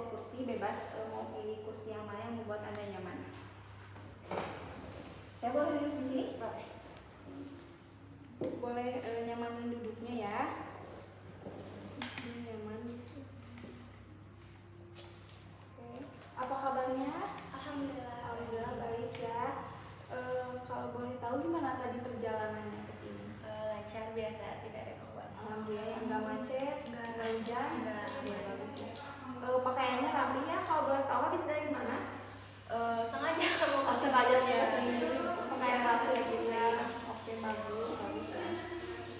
2 kursi, bebas mau pilih kursi yang mana yang membuat Anda nyaman. Saya boleh duduk di sini? Boleh. Boleh nyamanin duduknya ya. Nyaman. Oke. Apa kabarnya? Alhamdulillah. Alhamdulillah baik ya. Kalau boleh tahu gimana tadi perjalanannya ke sini? Lancar biasa, tidak ada gangguan. Alhamdulillah ya, nggak macet, nggak hujan, Nggak. ya bagus ya. Pakaiannya rapi ya. Kalau boleh tahu habis dari mana? Sengaja kamu Sengaja ya sendiri. Pakaian rapi ya gitu ya. Oke bagus, bagus ya.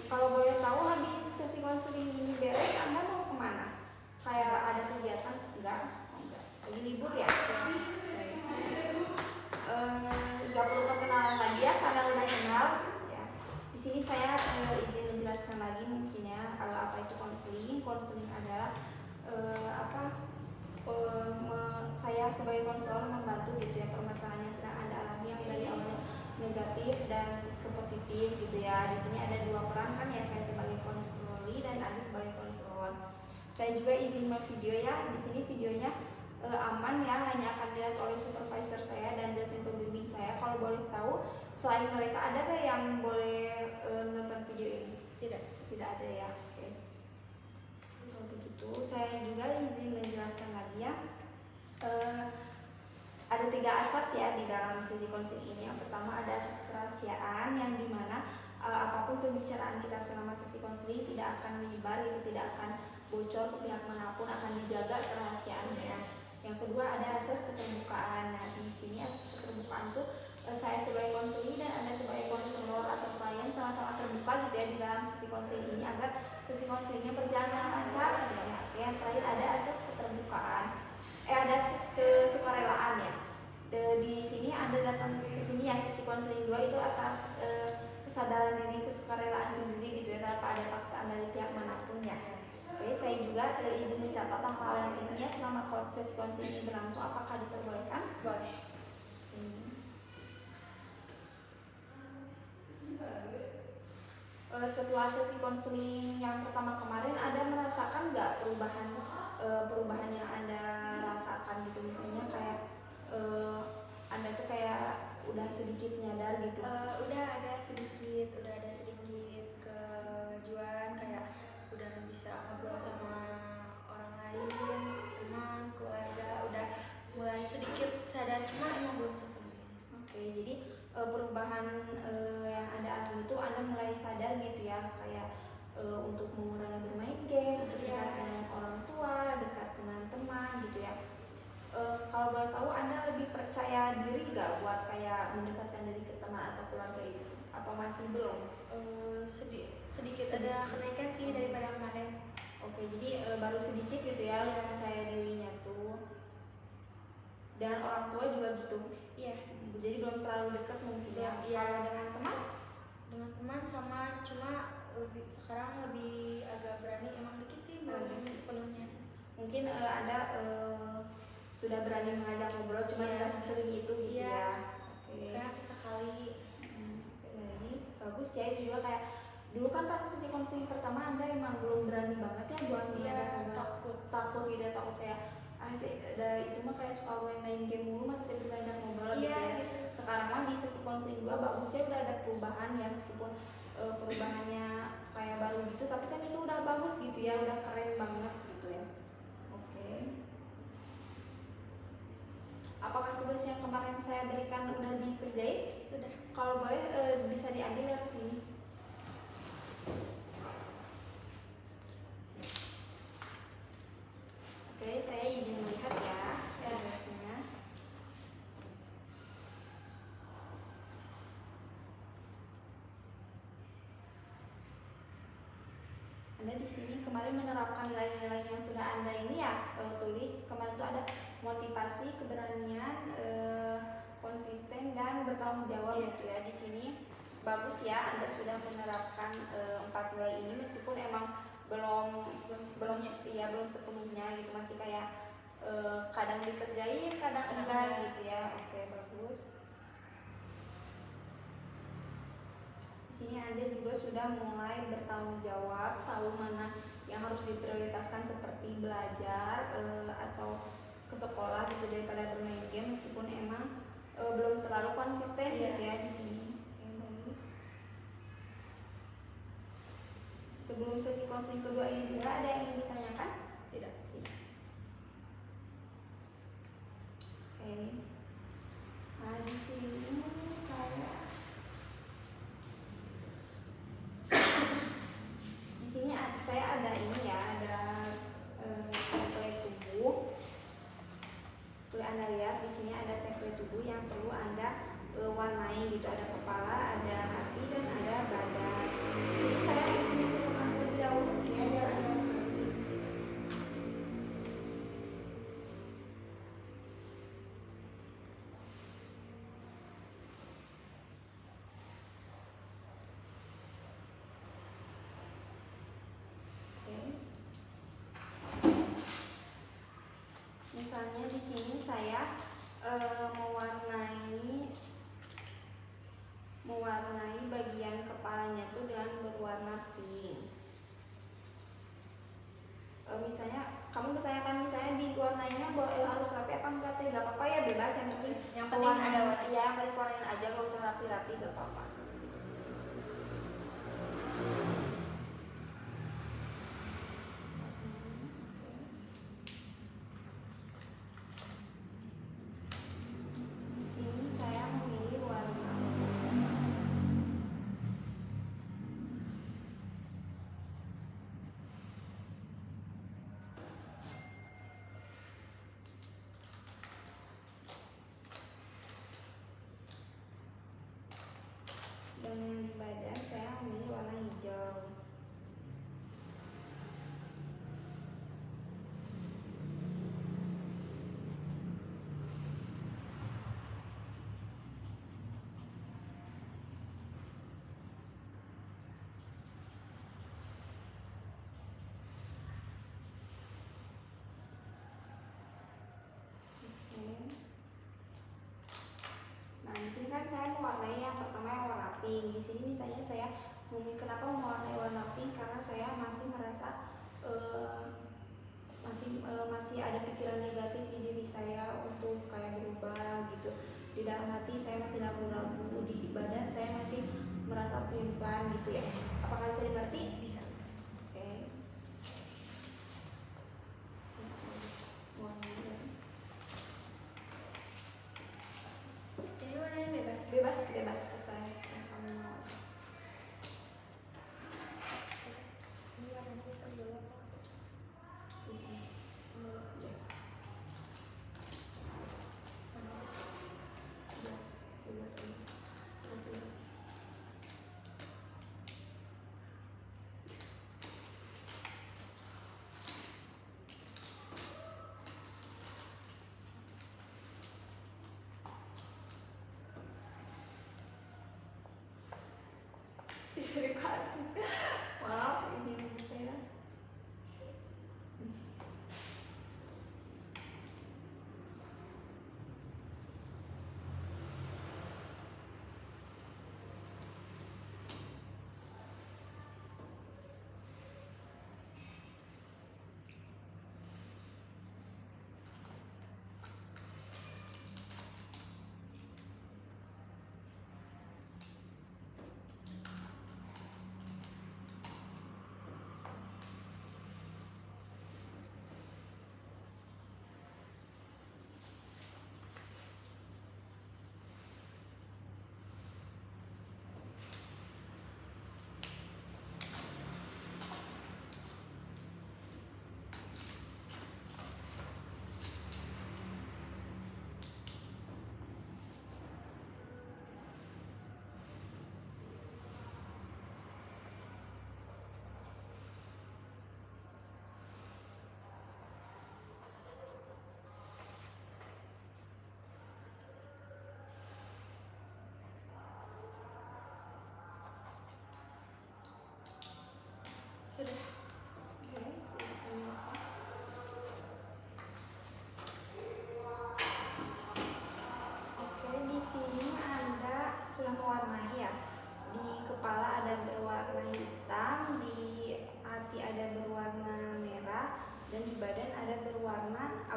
Kalau boleh tahu habis sesi konseling ini beres, Anda mau kemana? Kayak ada kegiatan? Enggak, enggak. Lagi libur ya? Nggak perlu perkenalan lagi ya karena udah kenal ya. Di sini saya izin menjelaskan lagi mungkin ya apa itu konseling. Konseling adalah saya sebagai konselor membantu gitu ya permasalahan yang sedang Anda alami yang dari awalnya negatif dan ke positif gitu ya. Di sini ada 2 peran kan ya, saya sebagai konseli dan Anda sebagai konselor. Saya juga izin video ya. Di sini videonya aman ya, hanya akan dilihat oleh supervisor saya dan dosen pembimbing saya. Kalau boleh tahu, selain mereka ada nggak yang boleh nonton video ini? Tidak ada ya. Oke. Kalau begitu, saya juga izin menjelaskan lagi ya. Ada 3 asas ya di dalam sesi konseling ini. Yang pertama ada asas kerahasiaan yang dimana apapun pembicaraan kita selama sesi konseling tidak akan menyebar, itu tidak akan bocor ke pihak manapun, akan dijaga kerahasiaannya. Yang kedua ada asas keterbukaan. Nah di sini asas keterbukaan tuh saya sebagai konseling dan Anda sebagai konselor atau klien sama-sama terbuka gitu ya di dalam sesi konseling ini agar sesi konselingnya berjalan dengan lancar gitu ya. Oke, yang terakhir ada asas keterbukaan. Ada asas kesukarelaan ya. Di sini Anda datang ke sini ya sesi konseling 2 itu atas kesadaran diri, kesukarelaan sendiri gitu ya tanpa ada paksaan dari pihak manapun ya. Oke, saya juga izin mencatat hal-hal yang pentingnya selama sesi konseling ini berlangsung. Apakah diperbolehkan? Boleh. Setelah sesi konseling yang pertama kemarin, Anda merasakan nggak perubahan yang Anda rasakan gitu? Misalnya kayak Anda tuh kayak udah sedikit nyadar gitu? Udah ada sedikit kemajuan, kayak udah bisa ngobrol sama orang lain, teman, keluarga, udah mulai sedikit sadar, cuma emang belum sepenuhnya. Oke, jadi perubahan yang Anda alami itu Anda mulai sadar gitu ya, kayak untuk mengurangi bermain game, untuk dekat dengan orang tua, dekat dengan teman gitu ya. Kalau boleh tahu Anda lebih percaya diri gak buat kayak mendekatkan diri ke teman atau keluarga itu? Apa masih belum? Sedikit ada kenaikan sih daripada kemarin. Oke, jadi baru sedikit gitu ya percaya dirinya tuh. Dan orang tua juga gitu. Iya. Jadi belum terlalu dekat mungkin ya. Kalau dengan teman? Dengan teman sama, cuma sekarang lebih agak berani, emang dikit sih belum sepenuhnya. Mungkin Anda sudah berani mengajak ngobrol, cuma tidak sesering itu gitu ya. Oke. Karena sesekali. Nah ini bagus ya, itu juga kayak dulu kan pas sesi konseling pertama Anda emang belum berani banget ya buat mengajak ngobrol, takut gitu ya, takut kayak itu mah kayak suka main game mulu, masih tidak belajar ngobrol gitu ya. Sekarang mah di sesi konseling 2 bagus ya, udah ada perubahan ya, meskipun perubahannya kayak baru gitu, tapi kan itu udah bagus gitu ya, udah keren banget gitu ya. Oke. Apakah tugas yang kemarin saya berikan udah dikerjain? Sudah. Kalau boleh bisa diambil ya ke sini. Oke, saya izin melihat ya tugasnya. Anda di sini kemarin menerapkan nilai-nilai yang sudah Anda ini ya tulis. Kemarin itu ada motivasi, keberanian, konsisten dan bertanggung jawab gitu ya. Di sini bagus ya Anda sudah menerapkan 4 nilai ini, meskipun emang belum sepenuhnya gitu, masih kayak kadang dikerjain, kadang enggak gitu ya. Oke, bagus. Di sini Anda juga sudah mulai bertanggung jawab, tahu mana yang harus diprioritaskan seperti belajar atau ke sekolah gitu daripada bermain game, meskipun emang belum terlalu konsisten gitu ya di sini. Sebelum sesi konseling kedua ini juga ada yang ingin ditanyakan? Tidak. Oke. Nah di sini saya ada ini ya, ada template tubuh. Boleh Anda lihat di sini ada template tubuh yang perlu Anda warnai gitu. Ada kepala, ada hati, dan ada badan. Di sini saya ingin mencoba terlebih dahulu ya, biar Anda mengerti. Misalnya di sini saya mewarnai bagian kepalanya tuh dengan berwarna pink. Misalnya kamu bertanyakan misalnya diwarnainya harus rapi apa enggak, teh gak apa-apa ya, bebas, yang penting ada warna. Ya, yang penting warnain aja, gak usah rapi-rapi, gak apa-apa. Dan yang di badan saya memilih warna hijau. Nah, di sini kan saya mewarnai yang pertama yang warna pink. Di sini misalnya saya kenapa mewarnai warna pink, karena saya masih merasa masih ada pikiran negatif di diri saya untuk kayak berubah gitu. Di dalam hati saya masih ragu-ragu, di badan saya masih merasa pelin-pelan gitu ya. Apakah bisa dimengerti? Bisa. Oke. Jadi warnanya Bebas terserah yang kamu mau. Ini warnanya hitam dulu apa maksudnya? Bisa dikasih. Maaf, ini saya.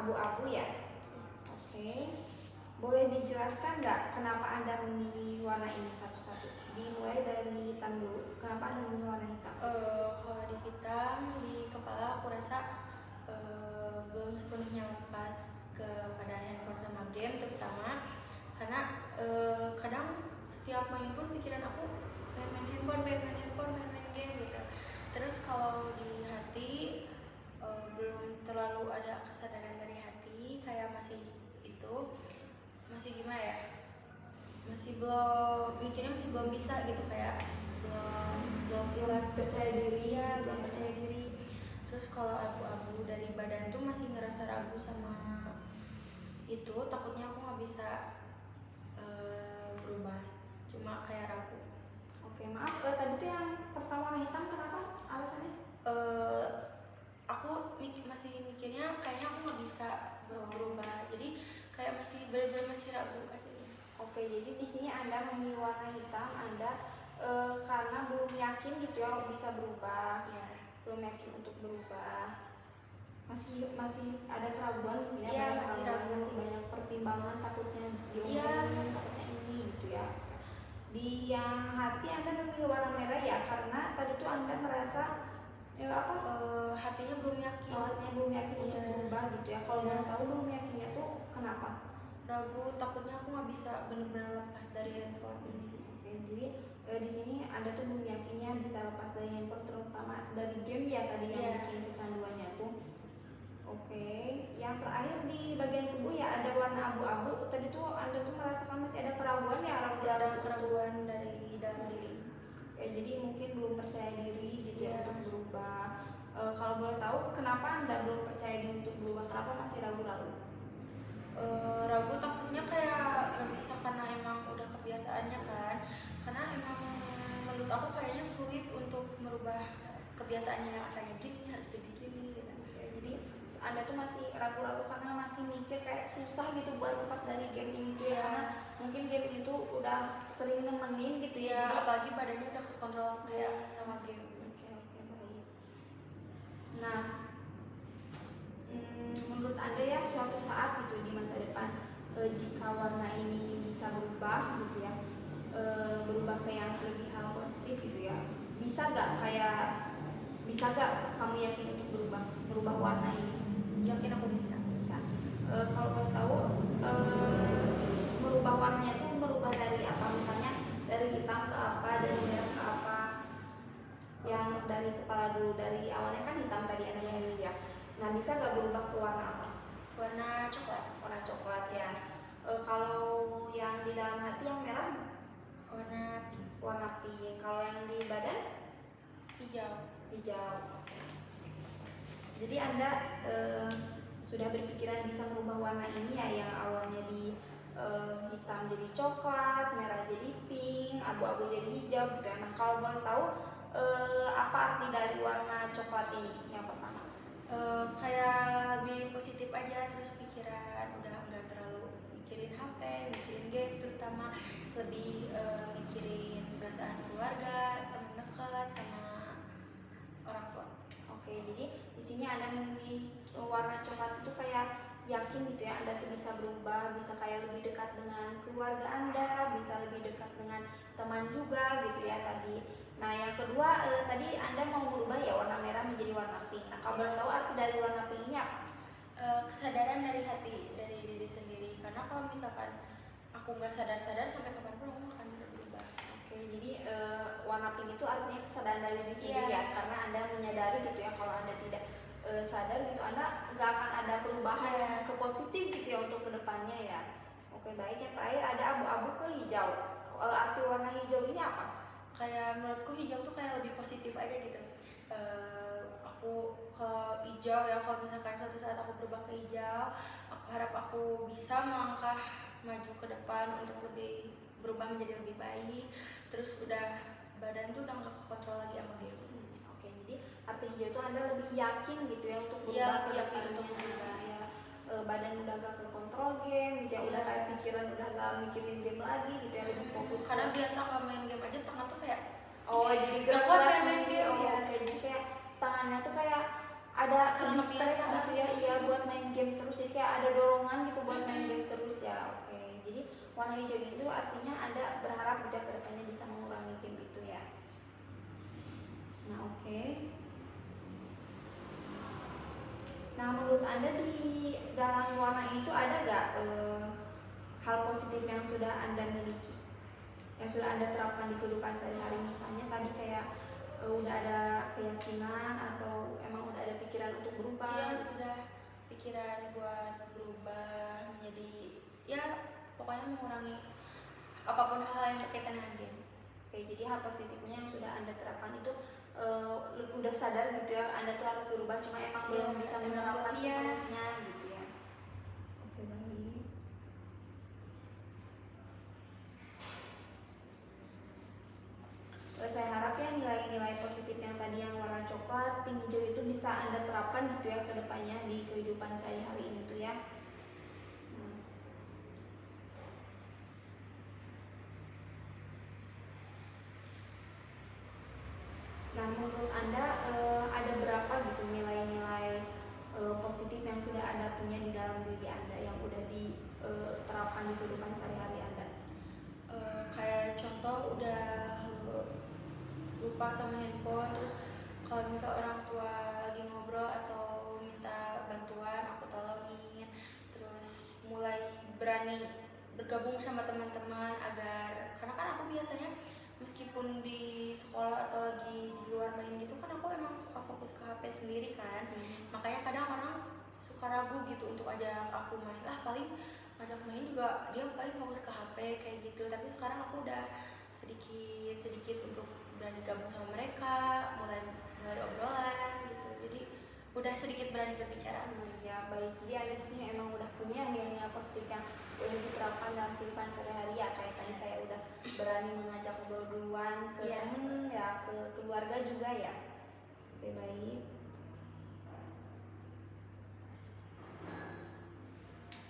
abu-abu ya. Oke. Boleh dijelaskan nggak kenapa Anda memilih warna ini satu-satu? Dimulai dari hitam dulu. Kenapa Anda memilih warna hitam? Kalau di hitam di kepala aku rasa belum sepenuhnya lepas kepada handphone sama game, terutama karena kadang setiap main pun pikiran aku main game gitu. Terus kalau di hati belum terlalu ada kesadaran dari hati, kayak masih gimana ya, masih belum mikirnya, masih belum bisa gitu, kayak belum ikhlas percaya diri ya, belum percaya diri. Terus kalau abu-abu dari badan tuh masih ngerasa ragu sama itu, takutnya aku nggak bisa berubah, cuma kayak ragu. Oke, maaf, tadi tuh yang pertama warna hitam kenapa alasannya? Aku masih mikirnya kayaknya aku nggak bisa berubah, jadi kayak masih benar-benar masih ragu aja. Oke, jadi di sini Anda memilih warna hitam, Anda karena belum yakin gitu ya bisa berubah, Ya. belum yakin untuk berubah, masih ada keraguan gitu ya, Iya, banyak masih keraguan, ragu. masih banyak pertimbangan, takutnya diomongin, Iya. takutnya ini gitu ya. Di yang hati Anda memilih warna merah ya, karena tadi tuh Anda merasa hatinya belum yakin. hatinya belum yakin untuk Iya. berubah gitu ya. Kalau Iya. mau tahu belum yakinnya tuh kenapa? Ragu, takutnya aku nggak bisa benar-benar lepas dari handphone. Oke, jadi di sini Anda tuh belum yakinnya bisa lepas dari handphone, terutama dari game ya tadi yang Iya. bikin kecanduannya tuh. Oke, yang terakhir di bagian tubuh ya ada warna abu-abu. Tadi tuh Anda tuh merasakan masih ada keraguan ya, Masih ada keraguan dari dalam diri. jadi mungkin belum percaya diri gitu ya Iya. untuk berubah. Kalau boleh tahu kenapa Anda belum percaya diri untuk berubah? Kenapa masih ragu-ragu? Ragu, takutnya kayak nggak bisa karena emang udah kebiasaannya kan, karena emang menurut aku kayaknya sulit untuk merubah kebiasaannya yang asalnya gini harus jadi gini gitu. Oke, jadi Anda tuh masih ragu-ragu karena masih mikir kayak susah gitu buat lepas dari game ini tuh ya, Iya. karena mungkin game ini tuh udah sering nemenin gitu ya. Ya, Jadi apalagi badannya udah kekontrol kayak sama game. Oke, baik. Nah, menurut Anda ya suatu saat gitu di masa depan jika warna ini bisa berubah gitu ya, berubah ke yang lebih hal positif gitu ya, bisa gak kamu yakin untuk berubah warna ini? Yakin aku bisa. Kalau boleh tahu merubah warnanya itu merubah dari apa? Misalnya dari hitam ke apa, dari merah ke apa? Yang dari kepala dulu, dari awalnya kan hitam tadi Anda yang ya. Nah, bisa nggak berubah ke warna apa? Warna coklat. Warna coklat ya. Kalau yang di dalam hati yang merah Warna pink. warna pink. Kalau yang di badan Hijau. hijau. Jadi Anda sudah berpikiran bisa merubah warna ini ya, yang awalnya di hitam jadi coklat, merah jadi pink, abu-abu jadi hijau gitu ya. Nah, kalau boleh tahu apa arti dari warna coklat ini yang pertama? Kayak lebih positif aja, terus pikiran udah nggak terlalu mikirin HP, mikirin game, terutama lebih mikirin perasaan keluarga, teman dekat, sama orang tua. Oke, jadi di sini Anda memilih warna coklat itu kayak yakin gitu ya, Anda tuh bisa berubah, bisa kayak lebih dekat dengan keluarga Anda, bisa lebih dekat dengan teman juga gitu ya tadi. Nah, yang kedua tadi Anda mau berubah ya warna merah menjadi warna pink. Nah, kalau boleh tahu arti dari warna pink ini apa? Kesadaran dari hati, dari diri sendiri. Karena kalau misalkan aku nggak sadar-sadar, sampai kapanpun aku nggak akan bisa berubah. Oke, jadi warna pink itu artinya kesadaran dari diri sendiri Iya. ya, karena Anda menyadari gitu ya kalau Anda tidak sadar gitu, Anda nggak akan ada perubahan Iya. ke positif gitu ya untuk kedepannya ya. Oke, baik. Yang terakhir ada abu-abu ke hijau. Arti warna hijau ini apa? Kayak menurutku hijau tuh kayak lebih positif aja gitu. Aku kalau hijau ya, kalau misalkan suatu saat aku berubah ke hijau, aku harap aku bisa melangkah maju ke depan untuk lebih berubah menjadi lebih baik. Terus udah badan tuh udah nggak kontrol lagi sama game. Oke, jadi arti hijau itu Anda lebih yakin gitu ya untuk Iya, berubah lebih ke yakin depannya. untuk berubah. Ya, badan udah gak ke kontrol game gitu ya, udah Iya. kayak pikiran udah gak mikirin game lagi gitu ya, lebih fokus ke- Karena biasa nggak main game aja, tangan tuh kayak Oh, jadi Gak kuat gerak main game, oh, ya. kayak jadi kayak tangannya tuh kayak ada Karena ke-distract kebiasaan. gitu ya, iya, buat main game terus, jadi kayak ada dorongan gitu buat main game terus ya. Oke, jadi warna hijau itu artinya Anda berharap gitu ya kedepannya bisa mengurangi game itu ya. Nah oke. Nah menurut Anda di dalam warna itu ada nggak hal positif yang sudah Anda miliki, yang sudah Anda terapkan di kehidupan sehari-hari? Misalnya tadi kayak udah ada keyakinan atau emang udah ada pikiran untuk berubah? Iya, sudah pikiran buat berubah menjadi ya pokoknya mengurangi apapun hal yang berkaitan dengan game. Oke, jadi hal positifnya yang sudah Anda terapkan itu udah sadar gitu ya, Anda tuh harus berubah, cuma emang belum bisa menerapkan sepenuhnya gitu ya. Oke, baik. Saya harap ya nilai-nilai positif yang tadi yang warna coklat, pink, hijau itu bisa Anda terapkan gitu ya ke depannya di kehidupan sehari-hari ini tuh ya. Nah, menurut Anda ada berapa gitu nilai-nilai positif yang sudah Anda punya di dalam diri Anda yang udah diterapkan di kehidupan sehari-hari Anda? Kayak contoh udah lupa sama handphone, terus kalau misal orang tua lagi ngobrol atau minta bantuan aku tolongin, terus mulai berani bergabung sama teman-teman agar, karena kan aku biasanya meskipun di sekolah atau lagi di luar main gitu kan aku emang suka fokus ke HP sendiri kan, makanya kadang orang suka ragu gitu untuk ajak aku main, lah paling ngajak main juga dia paling fokus ke HP kayak gitu. Tapi sekarang aku udah sedikit untuk berani gabung sama mereka, mulai obrolan gitu, jadi udah sedikit berani berbicara. Ya baik, jadi Anda di sini emang udah punya nilai-nilai positif yang udah diterapkan dalam kehidupan sehari-hari ya, kayak tadi kayak udah berani mengajak ngobrol duluan ke temen ya, ke keluarga juga ya. Oke, baik.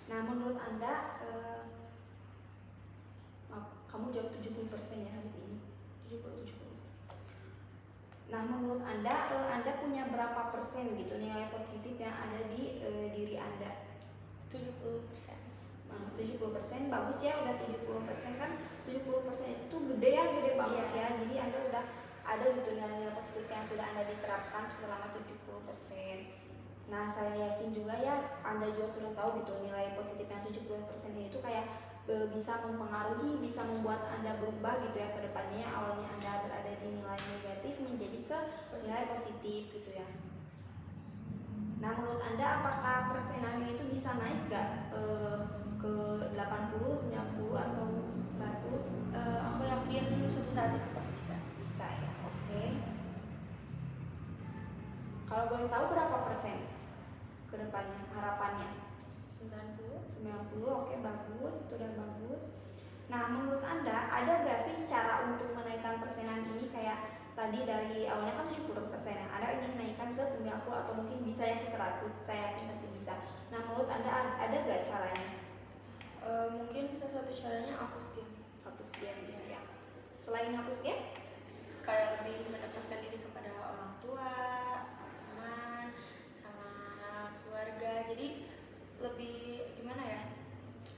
Nah menurut Anda kamu jawab 70% ya hari ini, 70. Nah menurut Anda Anda punya berapa persen gitu nilai positif yang ada di diri Anda? 70%. 70% bagus ya, udah 70% kan, 70% itu gede ya, gede banget ya. Jadi Anda udah ada gitu nilai-nilai positif yang sudah Anda diterapkan selama 70%. Nah saya yakin juga ya Anda juga sudah tahu gitu nilai positif yang 70% ini tuh kayak bisa mempengaruhi, bisa membuat Anda berubah gitu ya ke depannya. Awalnya Anda berada di nilai negatif menjadi ke nilai positif gitu ya. Nah menurut Anda apakah persenan itu bisa naik gak ke 80, 90 atau 100? Aku yakin suatu saat itu pasti bisa. Bisa ya, oke. Kalau boleh tahu berapa persen ke depannya harapannya? 90, oke, bagus, itu udah bagus. Nah menurut Anda ada gak sih cara untuk menaikkan persenan ini, kayak tadi dari awalnya kan 70%, yang Anda ingin naikkan ke 90 atau mungkin bisa ya ke 100, saya yakin pasti bisa. Nah menurut Anda ada gak caranya? Mungkin salah satu caranya hapus game. Hapus game ya. Selain hapus game? Kayak lebih mendekatkan diri kepada orang tua, teman, sama keluarga. Jadi lebih gimana ya?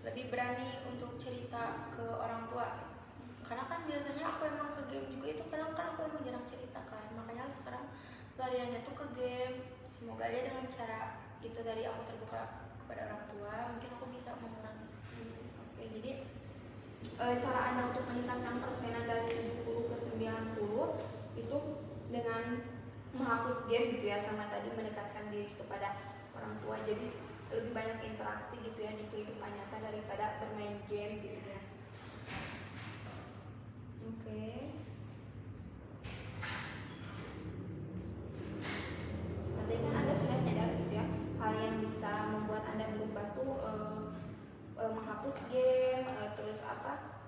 Lebih berani untuk cerita ke orang tua. Karena kan biasanya aku emang ke game juga itu kadang kan aku emang jarang cerita kan. Makanya sekarang pelariannya tuh ke game. Semoga aja dengan cara itu tadi aku terbuka kepada orang tua, mungkin aku bisa mengurangi. Oke, jadi cara Anda untuk meningkatkan persenan dari 70 ke 90 itu dengan menghapus game gitu ya, sama tadi mendekatkan diri kepada orang tua, jadi lebih banyak interaksi gitu ya di kehidupan nyata daripada bermain game gitu ya. Oke. Berarti kan Anda sudah nyadar gitu ya, hal yang bisa membuat Anda berubah tuh menghapus game, terus apa?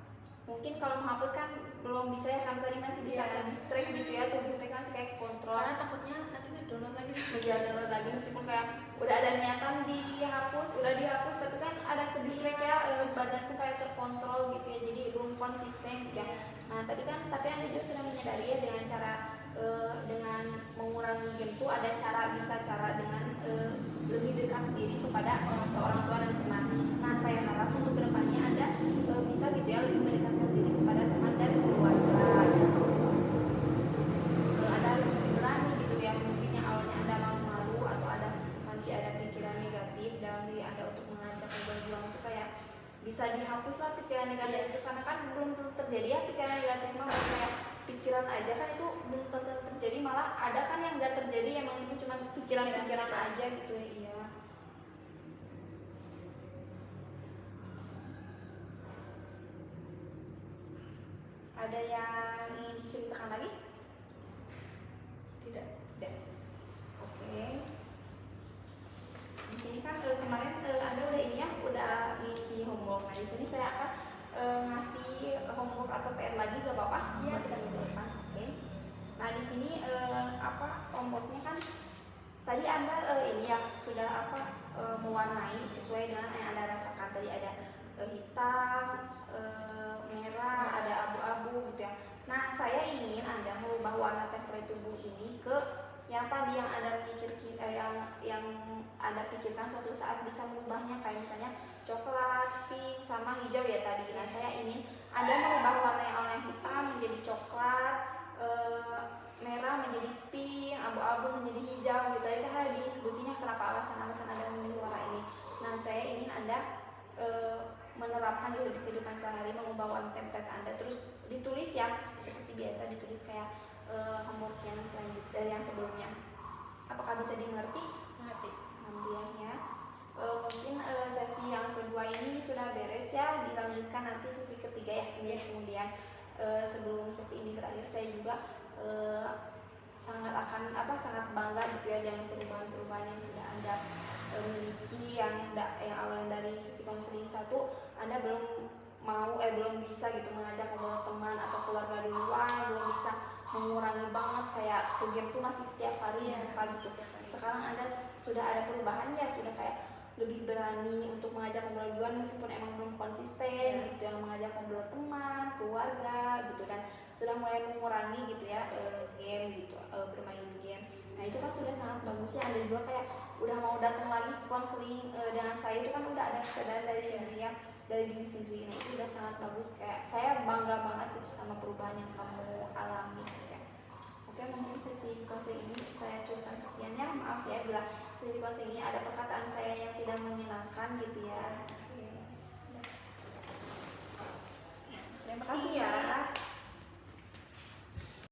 Mungkin kalau menghapus kan belum bisa ya, kan tadi masih bisa ke distract gitu ya, tubuh kita masih kayak kontrol. Karena takutnya nanti download lagi. Download lagi meskipun kayak udah ada niatan dihapus, udah dihapus, tapi kan ada ke distract ya, badan tuh kayak terkontrol gitu ya, jadi belum konsisten gitu ya. Nah tadi kan tapi Anda juga sudah menyadari ya dengan cara dengan mengurangi game tuh ada cara dengan lebih dekat diri kepada orang tua dan teman. Nah saya harap untuk kedepannya Anda bisa gitu ya lebih mendekatkan diri kepada teman dan keluarga. Anda harus lebih berani gitu ya, mungkin yang awalnya Anda malu-malu atau masih ada pikiran negatif dalam diri Anda untuk mengajak berjuang tuh kayak bisa dihapus lah pikiran negatif itu, karena kan belum tentu terjadi ya pikiran negatif mah kayak pikiran aja kan itu belum tentu terjadi, malah ada kan yang nggak terjadi emang itu cuma pikiran-pikiran aja gitu ya. Iya. Ada yang ingin diceritakan lagi? Tidak. Tidak. Oke. Di sini kan kemarin Anda udah ini ya, udah ngisi homework. Nah di sini saya akan ngasih homework atau PR lagi, gak apa-apa? Iya. Oke. Nah di sini homeworknya kan tadi Anda ini ya sudah mewarnai sesuai dengan yang Anda rasakan. Tadi ada hitam, merah, ada abu-abu gitu ya. Nah saya ingin Anda merubah warna template tubuh ini ke yang tadi yang Anda yang Anda pikirkan suatu saat bisa merubahnya, kayak misalnya coklat, pink, sama hijau ya tadi. Nah saya ingin Anda merubah warna yang awalnya hitam menjadi coklat, merah menjadi pink, abu-abu menjadi hijau gitu. Tadi kan ada disebutinya kenapa alasan-alasan Anda memilih warna ini. Nah saya ingin Anda menerapkan di kehidupan sehari, mengubah warna template Anda, terus ditulis ya seperti biasa, ditulis kayak homework yang selanjutnya yang sebelumnya. Apakah bisa dimengerti? Mengerti. Alhamdulillahnya. Mungkin sesi yang kedua ini sudah beres ya, dilanjutkan nanti sesi ketiga ya seminggu kemudian. Sebelum sesi ini berakhir saya juga sangat bangga gitu ya dengan perubahan-perubahan yang sudah Anda miliki, yang awalnya dari sesi konseling 1 Anda belum bisa gitu mengajak ngobrol teman atau keluarga duluan, belum bisa mengurangi banget kayak ke game tuh masih setiap hari ya gitu. Sekarang Anda sudah ada perubahan ya, sudah kayak lebih berani untuk mengajak ngobrol duluan meskipun emang belum konsisten gitu, yang mengajak ngobrol teman, keluarga gitu, dan sudah mulai mengurangi gitu ya game gitu, bermain game. Nah itu kan sudah sangat bagus ya. Anda juga kayak udah mau datang lagi ke konseling dengan saya, itu kan udah ada kesadaran dari sendiri ya, dari diri sendiri. Nah itu udah sangat bagus, kayak saya bangga banget gitu sama perubahan yang kamu alami gitu ya. Oke, mungkin sesi konseling ini saya cukupkan sekiannya. Maaf ya bila sesi konseling ini ada perkataan saya yang tidak menyenangkan gitu ya. Terima kasih ya.